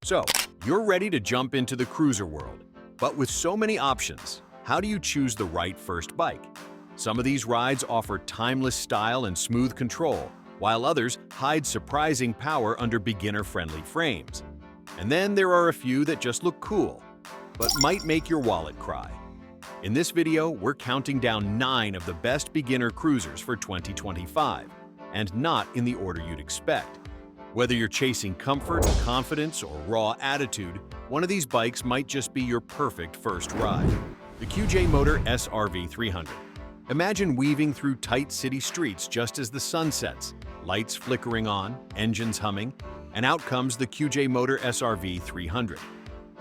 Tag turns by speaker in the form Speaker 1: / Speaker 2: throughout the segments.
Speaker 1: So, you're ready to jump into the cruiser world. But with so many options, how do you choose the right first bike? Some of these rides offer timeless style and smooth control, while others hide surprising power under beginner-friendly frames. And then there are a few that just look cool, but might make your wallet cry. In this video, we're counting down 9 of the best beginner cruisers for 2025, and not in the order you'd expect. Whether you're chasing comfort, confidence, or raw attitude, one of these bikes might just be your perfect first ride. The QJ Motor SRV300. Imagine weaving through tight city streets just as the sun sets, lights flickering on, engines humming, and out comes the QJ Motor SRV300.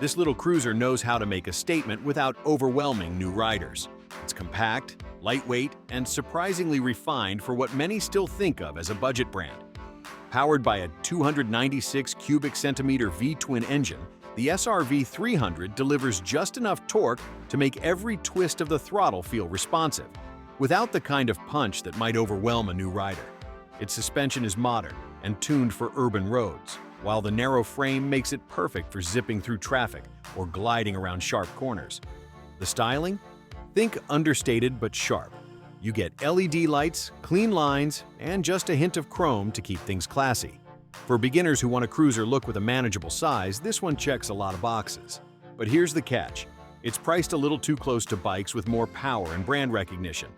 Speaker 1: This little cruiser knows how to make a statement without overwhelming new riders. It's compact, lightweight, and surprisingly refined for what many still think of as a budget brand. Powered by a 296 cubic centimeter V-twin engine, the SRV300 delivers just enough torque to make every twist of the throttle feel responsive, without the kind of punch that might overwhelm a new rider. Its suspension is modern and tuned for urban roads, while the narrow frame makes it perfect for zipping through traffic or gliding around sharp corners. The styling? Think understated but sharp. You get LED lights, clean lines, and just a hint of chrome to keep things classy. For beginners who want a cruiser look with a manageable size, this one checks a lot of boxes. But here's the catch. It's priced a little too close to bikes with more power and brand recognition.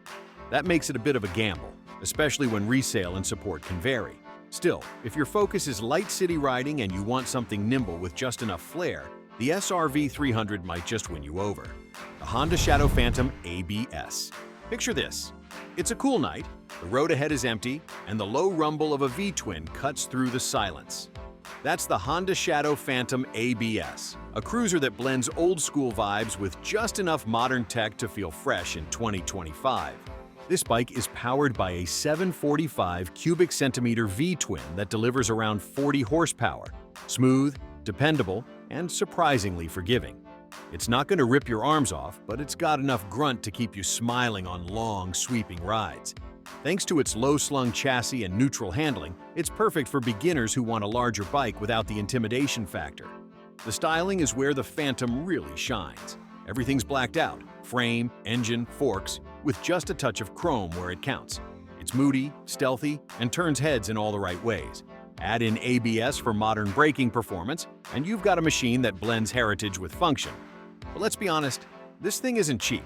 Speaker 1: That makes it a bit of a gamble, especially when resale and support can vary. Still, if your focus is light city riding and you want something nimble with just enough flair, the SRV300 might just win you over. The Honda Shadow Phantom ABS. Picture this. It's a cool night, the road ahead is empty, and the low rumble of a V-twin cuts through the silence. That's the Honda Shadow Phantom ABS, a cruiser that blends old-school vibes with just enough modern tech to feel fresh in 2025. This bike is powered by a 745 cubic centimeter V-twin that delivers around 40 horsepower, smooth, dependable, and surprisingly forgiving. It's not going to rip your arms off, but it's got enough grunt to keep you smiling on long, sweeping rides. Thanks to its low-slung chassis and neutral handling, it's perfect for beginners who want a larger bike without the intimidation factor. The styling is where the Phantom really shines. Everything's blacked out, frame, engine, forks, with just a touch of chrome where it counts. It's moody, stealthy, and turns heads in all the right ways. Add in ABS for modern braking performance, and you've got a machine that blends heritage with function. But let's be honest, this thing isn't cheap.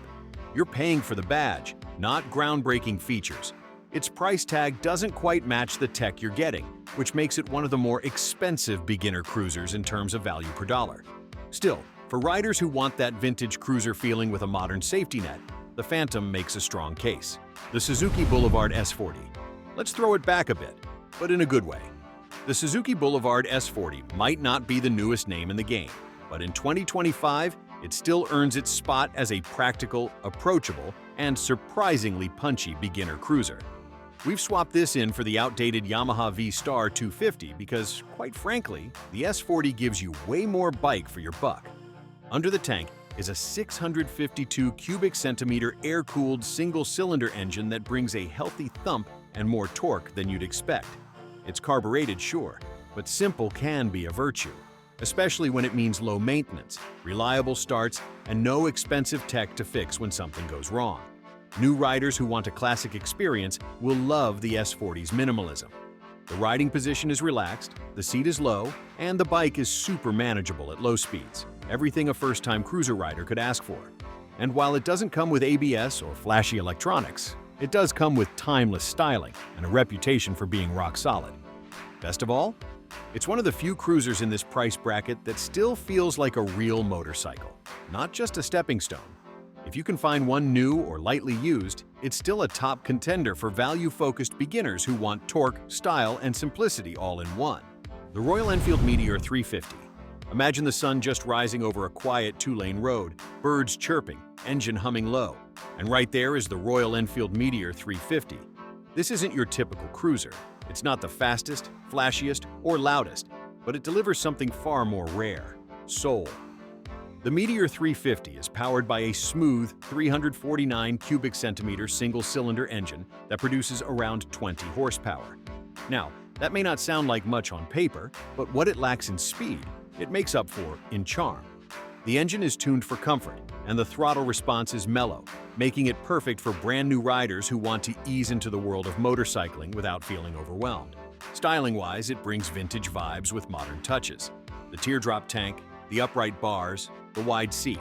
Speaker 1: You're paying for the badge, not groundbreaking features. Its price tag doesn't quite match the tech you're getting, which makes it one of the more expensive beginner cruisers in terms of value per dollar. Still, for riders who want that vintage cruiser feeling with a modern safety net, the Phantom makes a strong case. The Suzuki Boulevard S40. Let's throw it back a bit, but in a good way. The Suzuki Boulevard S40 might not be the newest name in the game, but in 2025, it still earns its spot as a practical, approachable, and surprisingly punchy beginner cruiser. We've swapped this in for the outdated Yamaha V-Star 250 because, quite frankly, the S40 gives you way more bike for your buck. Under the tank is a 652 cubic centimeter air-cooled single-cylinder engine that brings a healthy thump and more torque than you'd expect. It's carbureted, sure, but simple can be a virtue, especially when it means low maintenance, reliable starts, and no expensive tech to fix when something goes wrong. New riders who want a classic experience will love the S40's minimalism. The riding position is relaxed, the seat is low, and the bike is super manageable at low speeds. Everything a first-time cruiser rider could ask for. And while it doesn't come with ABS or flashy electronics, it does come with timeless styling and a reputation for being rock solid. Best of all, it's one of the few cruisers in this price bracket that still feels like a real motorcycle, not just a stepping stone. If you can find one new or lightly used, it's still a top contender for value-focused beginners who want torque, style, and simplicity all in one. The Royal Enfield Meteor 350. Imagine the sun just rising over a quiet 2-lane road, birds chirping, engine humming low. And right there is the Royal Enfield Meteor 350. This isn't your typical cruiser. It's not the fastest, flashiest, or loudest, but it delivers something far more rare: soul. The Meteor 350 is powered by a smooth 349 cubic centimeter single-cylinder engine that produces around 20 horsepower. Now, that may not sound like much on paper, but what it lacks in speed, it makes up for in charm. The engine is tuned for comfort, and the throttle response is mellow, making it perfect for brand new riders who want to ease into the world of motorcycling without feeling overwhelmed. Styling-wise, it brings vintage vibes with modern touches. The teardrop tank, the upright bars, the wide seat.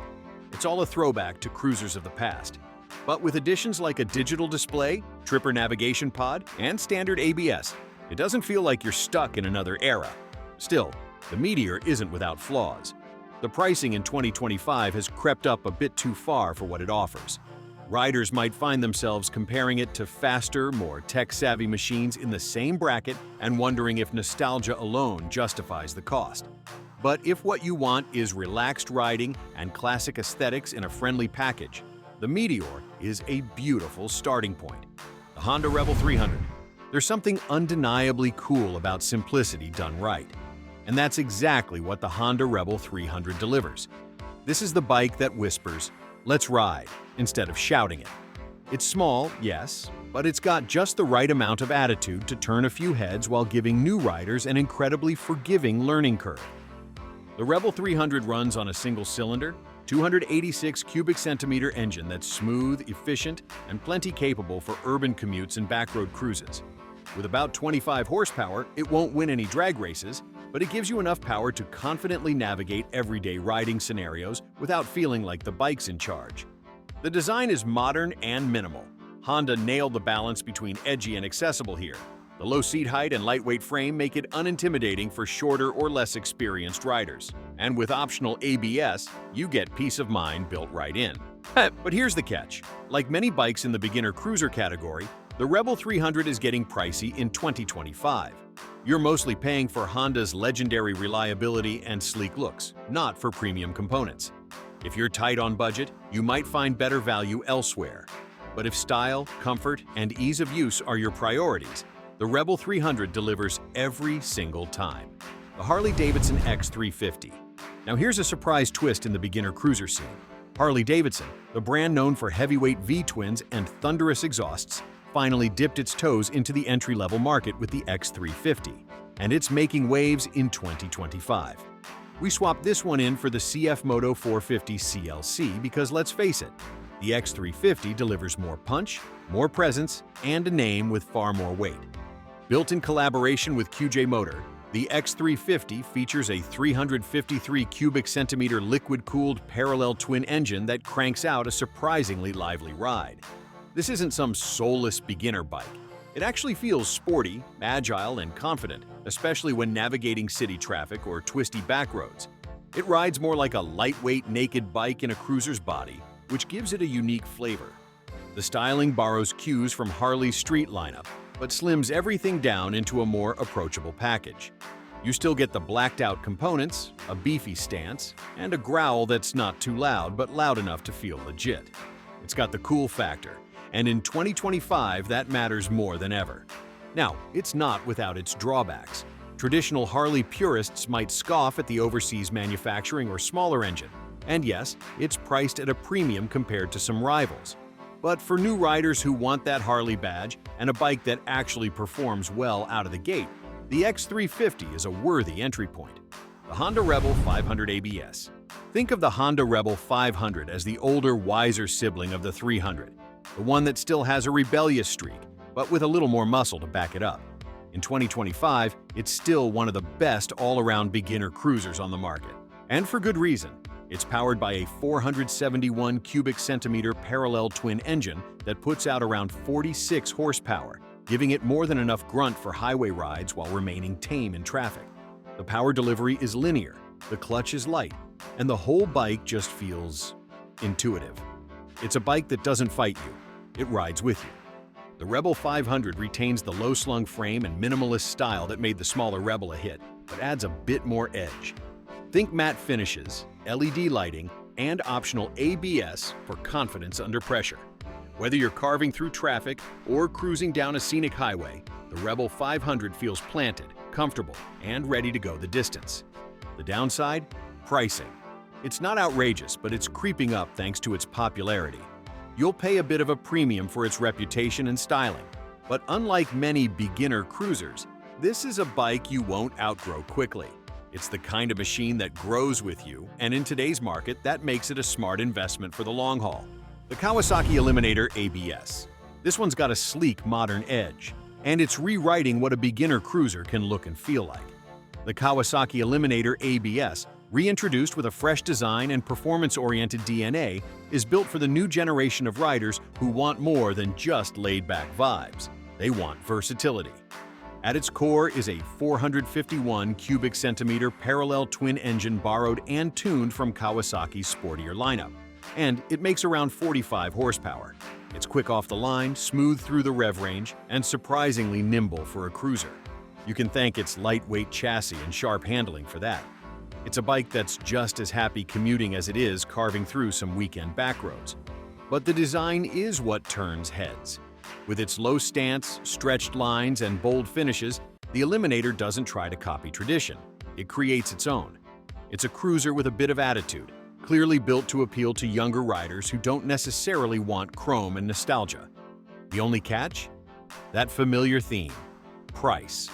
Speaker 1: It's all a throwback to cruisers of the past. But with additions like a digital display, tripper navigation pod, and standard ABS, it doesn't feel like you're stuck in another era. Still, the Meteor isn't without flaws. The pricing in 2025 has crept up a bit too far for what it offers. Riders might find themselves comparing it to faster, more tech-savvy machines in the same bracket and wondering if nostalgia alone justifies the cost. But if what you want is relaxed riding and classic aesthetics in a friendly package, the Meteor is a beautiful starting point. The Honda Rebel 300. There's something undeniably cool about simplicity done right. And that's exactly what the Honda Rebel 300 delivers. This is the bike that whispers, "Let's ride," instead of shouting it. It's small, yes, but it's got just the right amount of attitude to turn a few heads while giving new riders an incredibly forgiving learning curve. The Rebel 300 runs on a single-cylinder, 286 cubic centimeter engine that's smooth, efficient, and plenty capable for urban commutes and backroad cruises. With about 25 horsepower, it won't win any drag races, but it gives you enough power to confidently navigate everyday riding scenarios without feeling like the bike's in charge. The design is modern and minimal. Honda nailed the balance between edgy and accessible here. The low seat height and lightweight frame make it unintimidating for shorter or less experienced riders. And with optional ABS, you get peace of mind built right in. But here's the catch. Like many bikes in the beginner cruiser category, the Rebel 300 is getting pricey in 2025. You're mostly paying for Honda's legendary reliability and sleek looks, not for premium components. If you're tight on budget, you might find better value elsewhere. But if style, comfort, and ease of use are your priorities, the Rebel 300 delivers every single time. The Harley-Davidson X350. Now here's a surprise twist in the beginner cruiser scene. Harley-Davidson, the brand known for heavyweight V-twins and thunderous exhausts, finally dipped its toes into the entry-level market with the X350, and it's making waves in 2025. We swapped this one in for the CF Moto 450 CLC because, let's face it, the X350 delivers more punch, more presence, and a name with far more weight. Built in collaboration with QJ Motor, the X350 features a 353 cubic centimeter liquid-cooled parallel twin engine that cranks out a surprisingly lively ride. This isn't some soulless beginner bike. It actually feels sporty, agile, and confident, especially when navigating city traffic or twisty back roads. It rides more like a lightweight, naked bike in a cruiser's body, which gives it a unique flavor. The styling borrows cues from Harley's street lineup, but slims everything down into a more approachable package. You still get the blacked-out components, a beefy stance, and a growl that's not too loud but loud enough to feel legit. It's got the cool factor, and in 2025 that matters more than ever. Now, it's not without its drawbacks. Traditional Harley purists might scoff at the overseas manufacturing or smaller engine, and yes, it's priced at a premium compared to some rivals. But for new riders who want that Harley badge and a bike that actually performs well out of the gate, the X350 is a worthy entry point. The Honda Rebel 500 ABS. Think of the Honda Rebel 500 as the older, wiser sibling of the 300, the one that still has a rebellious streak, but with a little more muscle to back it up. In 2025, it's still one of the best all-around beginner cruisers on the market. And for good reason. It's powered by a 471 cubic centimeter parallel twin engine that puts out around 46 horsepower, giving it more than enough grunt for highway rides while remaining tame in traffic. The power delivery is linear, the clutch is light, and the whole bike just feels intuitive. It's a bike that doesn't fight you, it rides with you. The Rebel 500 retains the low-slung frame and minimalist style that made the smaller Rebel a hit, but adds a bit more edge. Think matte finishes, LED lighting, and optional ABS for confidence under pressure. Whether you're carving through traffic or cruising down a scenic highway, the Rebel 500 feels planted, comfortable, and ready to go the distance. The downside? Pricing. It's not outrageous, but it's creeping up thanks to its popularity. You'll pay a bit of a premium for its reputation and styling, but unlike many beginner cruisers, this is a bike you won't outgrow quickly. It's the kind of machine that grows with you, and in today's market, that makes it a smart investment for the long haul. The Kawasaki Eliminator ABS. This one's got a sleek, modern edge, and it's rewriting what a beginner cruiser can look and feel like. The Kawasaki Eliminator ABS, reintroduced with a fresh design and performance-oriented DNA, is built for the new generation of riders who want more than just laid-back vibes. They want versatility. At its core is a 451 cubic centimeter parallel twin-engine borrowed and tuned from Kawasaki's sportier lineup, and it makes around 45 horsepower. It's quick off the line, smooth through the rev range, and surprisingly nimble for a cruiser. You can thank its lightweight chassis and sharp handling for that. It's a bike that's just as happy commuting as it is carving through some weekend back roads. But the design is what turns heads. With its low stance, stretched lines, and bold finishes, the Eliminator doesn't try to copy tradition. It creates its own. It's a cruiser with a bit of attitude, clearly built to appeal to younger riders who don't necessarily want chrome and nostalgia. The only catch? That familiar theme: price.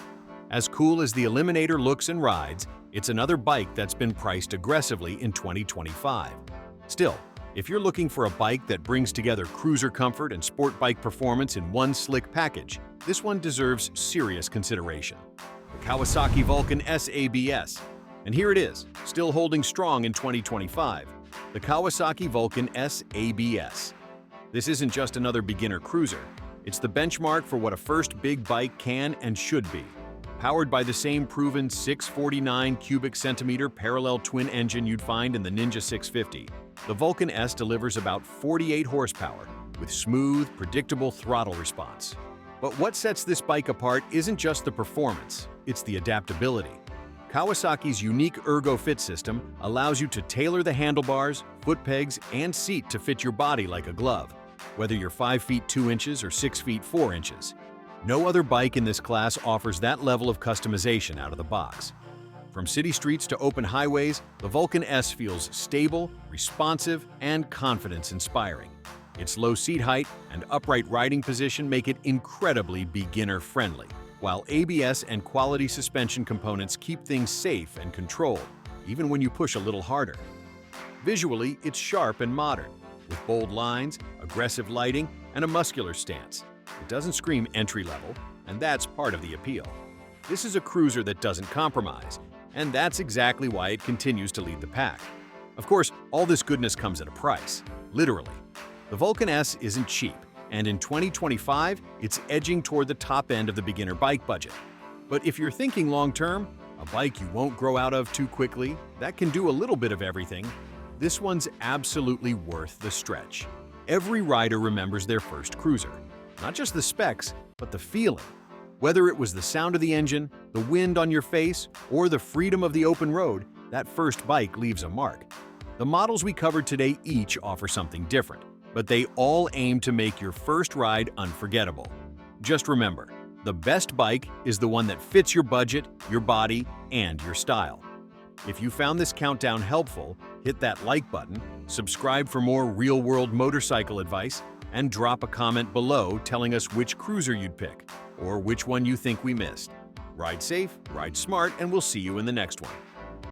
Speaker 1: As cool as the Eliminator looks and rides, it's another bike that's been priced aggressively in 2025. Still, if you're looking for a bike that brings together cruiser comfort and sport bike performance in one slick package, this one deserves serious consideration. The Kawasaki Vulcan S ABS. And here it is, still holding strong in 2025. The Kawasaki Vulcan S ABS. This isn't just another beginner cruiser. It's the benchmark for what a first big bike can and should be. Powered by the same proven 649 cubic centimeter parallel twin engine you'd find in the Ninja 650, the Vulcan S delivers about 48 horsepower with smooth, predictable throttle response. But what sets this bike apart isn't just the performance, it's the adaptability. Kawasaki's unique ErgoFit system allows you to tailor the handlebars, foot pegs, and seat to fit your body like a glove, whether you're 5 feet 2 inches or 6 feet 4 inches. No other bike in this class offers that level of customization out of the box. From city streets to open highways, the Vulcan S feels stable, responsive, and confidence-inspiring. Its low seat height and upright riding position make it incredibly beginner-friendly, while ABS and quality suspension components keep things safe and controlled, even when you push a little harder. Visually, it's sharp and modern, with bold lines, aggressive lighting, and a muscular stance. It doesn't scream entry-level, and that's part of the appeal. This is a cruiser that doesn't compromise, and that's exactly why it continues to lead the pack. Of course, all this goodness comes at a price, literally. The Vulcan S isn't cheap, and in 2025, it's edging toward the top end of the beginner bike budget. But if you're thinking long-term, a bike you won't grow out of too quickly, that can do a little bit of everything, this one's absolutely worth the stretch. Every rider remembers their first cruiser. Not just the specs, but the feeling. Whether it was the sound of the engine, the wind on your face, or the freedom of the open road, that first bike leaves a mark. The models we covered today each offer something different, but they all aim to make your first ride unforgettable. Just remember, the best bike is the one that fits your budget, your body, and your style. If you found this countdown helpful, hit that like button, subscribe for more real-world motorcycle advice, and drop a comment below telling us which cruiser you'd pick, or which one you think we missed. Ride safe, ride smart, and we'll see you in the next one.